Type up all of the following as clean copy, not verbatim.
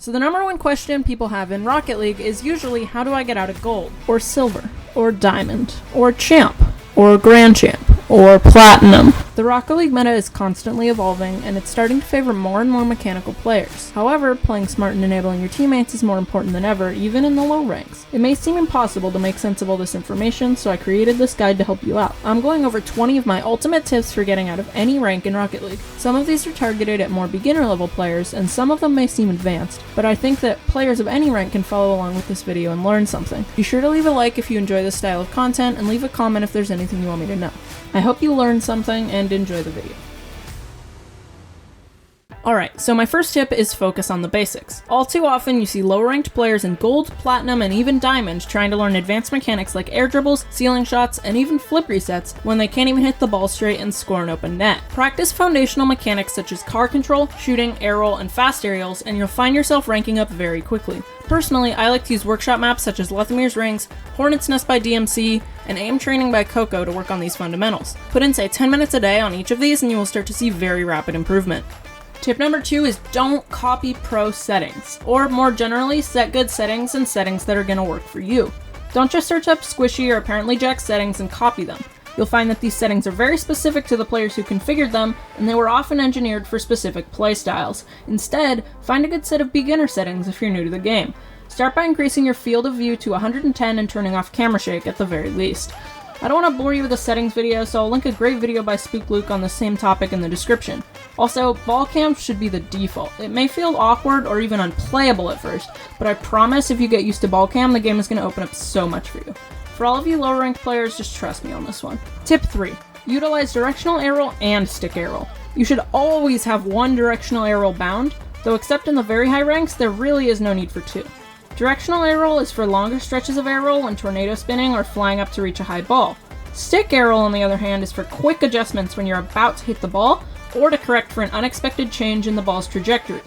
So the number one question people have in Rocket League is usually, how do I get out of gold, or silver, or diamond, or champ, or grand champ, or platinum? The Rocket League meta is constantly evolving, and it's starting to favor more and more mechanical players. However, playing smart and enabling your teammates is more important than ever, even in the low ranks. It may seem impossible to make sense of all this information, so I created this guide to help you out. I'm going over 20 of my ultimate tips for getting out of any rank in Rocket League. Some of these are targeted at more beginner level players, and some of them may seem advanced, but I think that players of any rank can follow along with this video and learn something. Be sure to leave a like if you enjoy this style of content, and leave a comment if there's anything you want me to know. I hope you learned something and enjoy the video. Alright, so my first tip is focus on the basics. All too often you see lower ranked players in gold, platinum, and even diamond trying to learn advanced mechanics like air dribbles, ceiling shots, and even flip resets when they can't even hit the ball straight and score an open net. Practice foundational mechanics such as car control, shooting, air roll, and fast aerials, and you'll find yourself ranking up very quickly. Personally, I like to use workshop maps such as Lethamir's Rings, Hornet's Nest by DMC, and Aim Training by Coco to work on these fundamentals. Put in say 10 minutes a day on each of these and you will start to see very rapid improvement. Tip number 2 is don't copy pro settings, or more generally, set good settings and settings that are going to work for you. Don't just search up squishy or apparently jacked settings and copy them. You'll find that these settings are very specific to the players who configured them, and they were often engineered for specific playstyles. Instead, find a good set of beginner settings if you're new to the game. Start by increasing your field of view to 110 and turning off camera shake at the very least. I don't want to bore you with a settings video, so I'll link a great video by Spook Luke on the same topic in the description. Also, ball cam should be the default. It may feel awkward or even unplayable at first, but I promise if you get used to ball cam, the game is going to open up so much for you. For all of you lower ranked players, just trust me on this one. Tip 3. Utilize directional air roll and stick air roll. You should always have one directional air roll bound, though except in the very high ranks, there really is no need for two. Directional air roll is for longer stretches of air roll when tornado spinning or flying up to reach a high ball. Stick air roll, on the other hand, is for quick adjustments when you're about to hit the ball, or to correct for an unexpected change in the ball's trajectory.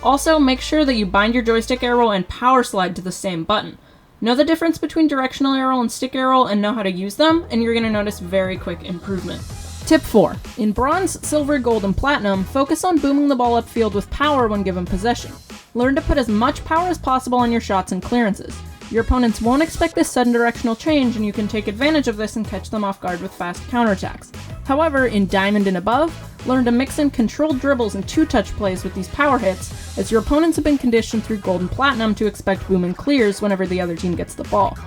Also, make sure that you bind your joystick air roll and power slide to the same button. Know the difference between directional air roll and stick air roll and know how to use them, and you're going to notice very quick improvement. Tip 4. In bronze, silver, gold, and platinum, focus on booming the ball upfield with power when given possession. Learn to put as much power as possible on your shots and clearances. Your opponents won't expect this sudden directional change, and you can take advantage of this and catch them off guard with fast counterattacks. However, in diamond and above, learn to mix in controlled dribbles and two-touch plays with these power hits, as your opponents have been conditioned through gold and platinum to expect boom and clears whenever the other team gets the ball.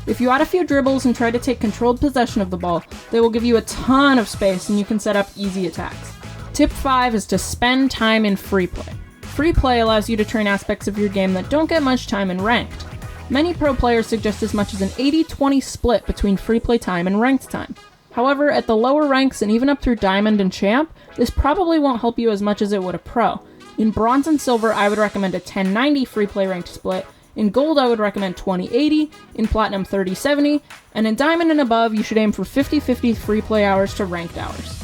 If you add a few dribbles and try to take controlled possession of the ball, they will give you a ton of space and you can set up easy attacks. Tip 5 is to spend time in free play. Free play allows you to train aspects of your game that don't get much time in ranked. Many pro players suggest as much as an 80-20 split between free play time and ranked time. However, at the lower ranks and even up through Diamond and Champ, this probably won't help you as much as it would a pro. In Bronze and Silver, I would recommend a 10-90 free play ranked split. In Gold, I would recommend 20-80, in Platinum 30-70, and in Diamond and above, you should aim for 50-50 free play hours to ranked hours.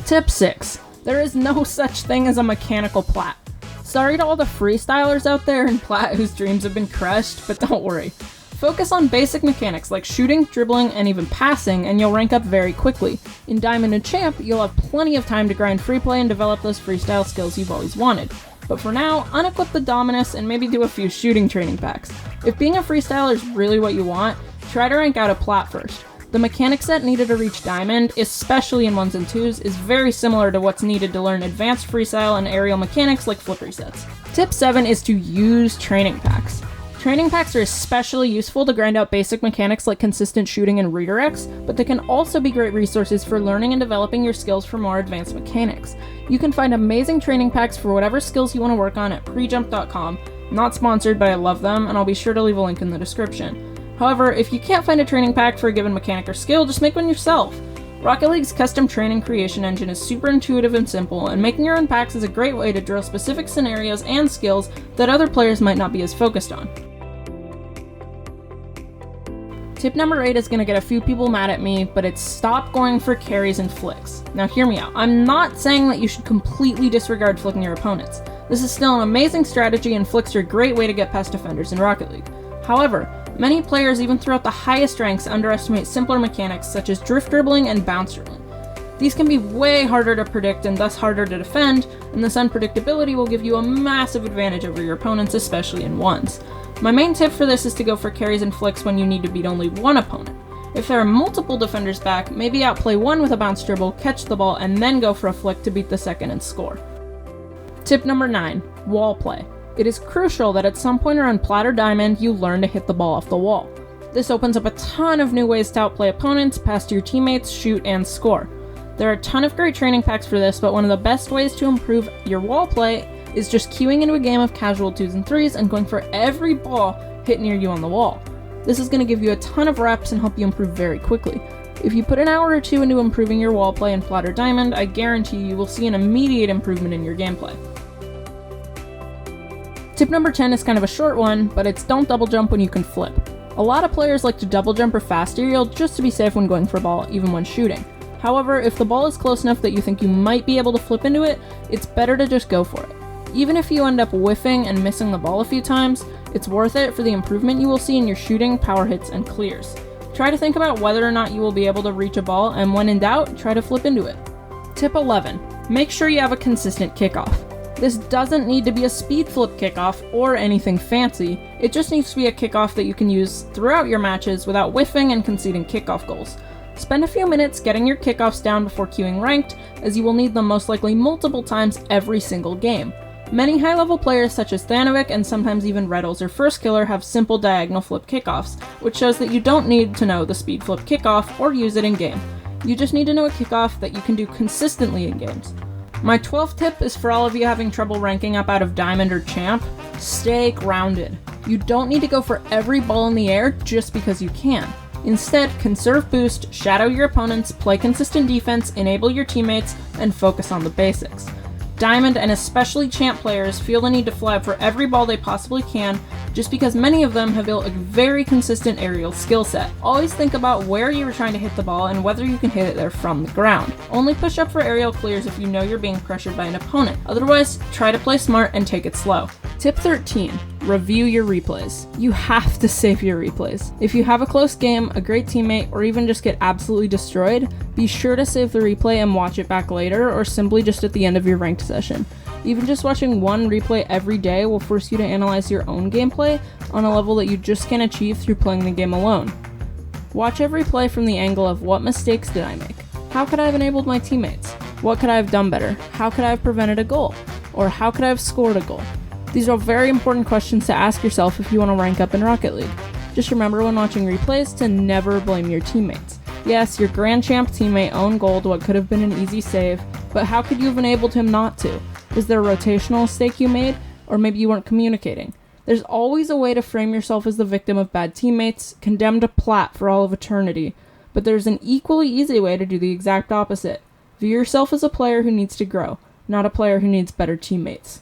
Tip 6. There is no such thing as a mechanical plat. Sorry to all the freestylers out there in plat whose dreams have been crushed, but don't worry. Focus on basic mechanics like shooting, dribbling, and even passing, and you'll rank up very quickly. In Diamond and Champ, you'll have plenty of time to grind free play and develop those freestyle skills you've always wanted. But for now, unequip the Dominus and maybe do a few shooting training packs. If being a freestyler is really what you want, try to rank out a plat first. The mechanic set needed to reach Diamond, especially in 1s and 2s, is very similar to what's needed to learn advanced freestyle and aerial mechanics like flip resets. Tip 7 is to use training packs. Training packs are especially useful to grind out basic mechanics like consistent shooting and redirects, but they can also be great resources for learning and developing your skills for more advanced mechanics. You can find amazing training packs for whatever skills you want to work on at prejump.com. Not sponsored, but I love them, and I'll be sure to leave a link in the description. However, if you can't find a training pack for a given mechanic or skill, just make one yourself. Rocket League's custom training creation engine is super intuitive and simple, and making your own packs is a great way to drill specific scenarios and skills that other players might not be as focused on. Tip number 8 is going to get a few people mad at me, but it's stop going for carries and flicks. Now hear me out. I'm not saying that you should completely disregard flicking your opponents. This is still an amazing strategy, and flicks are a great way to get past defenders in Rocket League. However, many players even throughout the highest ranks underestimate simpler mechanics such as drift dribbling and bounce dribbling. These can be way harder to predict and thus harder to defend, and this unpredictability will give you a massive advantage over your opponents, especially in ones. My main tip for this is to go for carries and flicks when you need to beat only one opponent. If there are multiple defenders back, maybe outplay one with a bounce dribble, catch the ball, and then go for a flick to beat the second and score. Tip number 9, wall play. It is crucial that at some point around plat or diamond, you learn to hit the ball off the wall. This opens up a ton of new ways to outplay opponents, pass to your teammates, shoot, and score. There are a ton of great training packs for this, but one of the best ways to improve your wall play is just queuing into a game of casual 2s and 3s and going for every ball hit near you on the wall. This is going to give you a ton of reps and help you improve very quickly. If you put an hour or two into improving your wall play in plat or diamond, I guarantee you will see an immediate improvement in your gameplay. Tip number 10 is kind of a short one, but it's don't double jump when you can flip. A lot of players like to double jump or fast aerial just to be safe when going for a ball, even when shooting. However, if the ball is close enough that you think you might be able to flip into it, it's better to just go for it. Even if you end up whiffing and missing the ball a few times, it's worth it for the improvement you will see in your shooting, power hits, and clears. Try to think about whether or not you will be able to reach a ball, and when in doubt, try to flip into it. Tip 11. Make sure you have a consistent kickoff. This doesn't need to be a speed flip kickoff or anything fancy, it just needs to be a kickoff that you can use throughout your matches without whiffing and conceding kickoff goals. Spend a few minutes getting your kickoffs down before queuing ranked, as you will need them most likely multiple times every single game. Many high-level players such as Thanovic and sometimes even Reddles or First Killer have simple diagonal flip kickoffs, which shows that you don't need to know the speed flip kickoff or use it in game. You just need to know a kickoff that you can do consistently in games. My 12th tip is for all of you having trouble ranking up out of Diamond or Champ, stay grounded. You don't need to go for every ball in the air just because you can. Instead, conserve boost, shadow your opponents, play consistent defense, enable your teammates, and focus on the basics. Diamond and especially Champ players feel the need to fly up for every ball they possibly can just because many of them have built a very consistent aerial skill set. Always think about where you are trying to hit the ball and whether you can hit it there from the ground. Only push up for aerial clears if you know you're being pressured by an opponent. Otherwise, try to play smart and take it slow. Tip 13. Review your replays. You have to save your replays. If you have a close game, a great teammate, or even just get absolutely destroyed, be sure to save the replay and watch it back later, or simply just at the end of your ranked session. Even just watching one replay every day will force you to analyze your own gameplay on a level that you just can't achieve through playing the game alone. Watch every play from the angle of what mistakes did I make? How could I have enabled my teammates? What could I have done better? How could I have prevented a goal? Or how could I have scored a goal? These are very important questions to ask yourself if you want to rank up in Rocket League. Just remember when watching replays to never blame your teammates. Yes, your Grand Champ teammate owned goal to what could have been an easy save, but how could you have enabled him not to? Was there a rotational mistake you made? Or maybe you weren't communicating? There's always a way to frame yourself as the victim of bad teammates, condemned to plat for all of eternity, but there's an equally easy way to do the exact opposite. View yourself as a player who needs to grow, not a player who needs better teammates.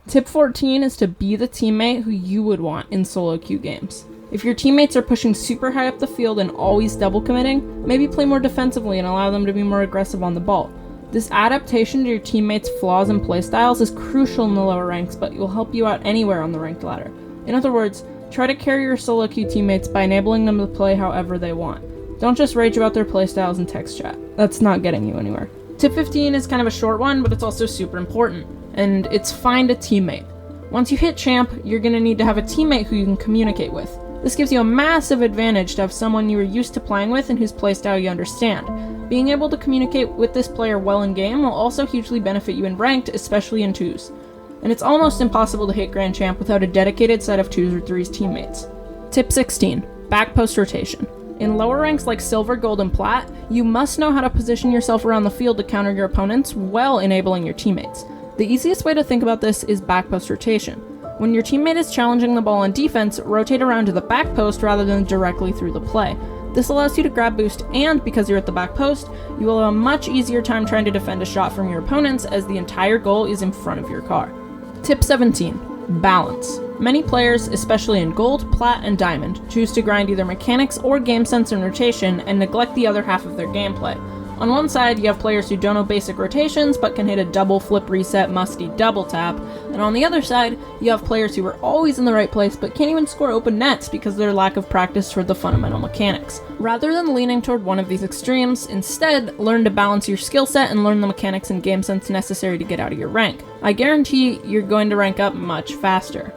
Tip 14 is to be the teammate who you would want in solo queue games. If your teammates are pushing super high up the field and always double committing, maybe play more defensively and allow them to be more aggressive on the ball. This adaptation to your teammates' flaws and playstyles is crucial in the lower ranks, but will help you out anywhere on the ranked ladder. In other words, try to carry your solo queue teammates by enabling them to play however they want. Don't just rage about their playstyles in text chat. That's not getting you anywhere. Tip 15 is kind of a short one, but it's also super important, and it's find a teammate. Once you hit Champ, you're going to need to have a teammate who you can communicate with. This gives you a massive advantage to have someone you are used to playing with and whose playstyle you understand. Being able to communicate with this player well in game will also hugely benefit you in ranked, especially in 2s. And it's almost impossible to hit Grand Champ without a dedicated set of 2s or 3s teammates. Tip 16. Back post rotation. In lower ranks like Silver, Gold, and Plat, you must know how to position yourself around the field to counter your opponents while enabling your teammates. The easiest way to think about this is back post rotation. When your teammate is challenging the ball on defense, rotate around to the back post rather than directly through the play. This allows you to grab boost, and because you're at the back post, you will have a much easier time trying to defend a shot from your opponents as the entire goal is in front of your car. Tip 17. Balance. Many players, especially in Gold, Plat, and Diamond, choose to grind either mechanics or game sense and rotation and neglect the other half of their gameplay. On one side, you have players who don't know basic rotations but can hit a double flip reset musty double tap, and on the other side, you have players who are always in the right place but can't even score open nets because of their lack of practice toward the fundamental mechanics. Rather than leaning toward one of these extremes, instead, learn to balance your skill set and learn the mechanics and game sense necessary to get out of your rank. I guarantee you're going to rank up much faster.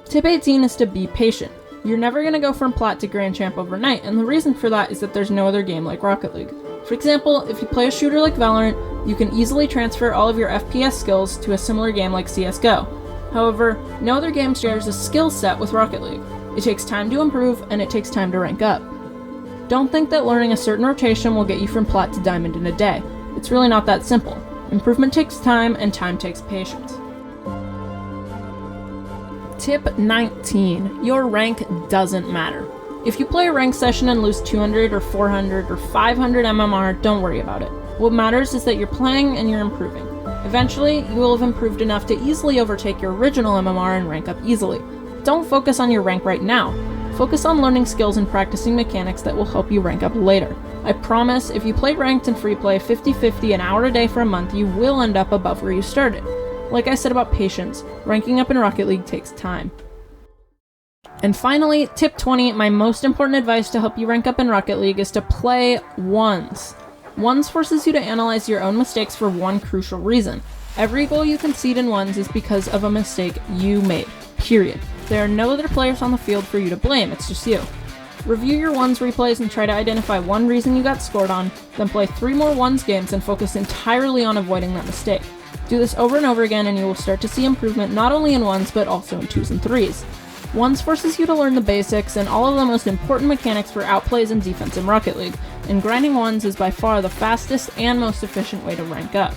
Tip 18 is to be patient. You're never going to go from Plat to Grand Champ overnight, and the reason for that is that there's no other game like Rocket League. For example, if you play a shooter like Valorant, you can easily transfer all of your FPS skills to a similar game like CSGO. However, no other game shares a skill set with Rocket League. It takes time to improve, and it takes time to rank up. Don't think that learning a certain rotation will get you from Plat to Diamond in a day. It's really not that simple. Improvement takes time, and time takes patience. Tip 19. Your rank doesn't matter. If you play a ranked session and lose 200 or 400 or 500 MMR, don't worry about it. What matters is that you're playing and you're improving. Eventually, you will have improved enough to easily overtake your original MMR and rank up easily. Don't focus on your rank right now. Focus on learning skills and practicing mechanics that will help you rank up later. I promise, if you play ranked and free play 50-50 an hour a day for a month, you will end up above where you started. Like I said about patience, ranking up in Rocket League takes time. And finally, tip 20, my most important advice to help you rank up in Rocket League is to play ones. Ones forces you to analyze your own mistakes for one crucial reason. Every goal you concede in ones is because of a mistake you made. Period. There are no other players on the field for you to blame, it's just you. Review your ones replays and try to identify one reason you got scored on, then play 3 more ones games and focus entirely on avoiding that mistake. Do this over and over again and you will start to see improvement not only in ones but also in 2s and 3s. Ones forces you to learn the basics and all of the most important mechanics for outplays and defense in Rocket League, and grinding ones is by far the fastest and most efficient way to rank up.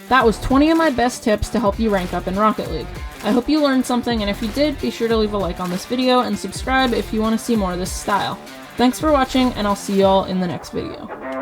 That was 20 of my best tips to help you rank up in Rocket League. I hope you learned something, and if you did, be sure to leave a like on this video and subscribe if you want to see more of this style. Thanks for watching, and I'll see y'all in the next video.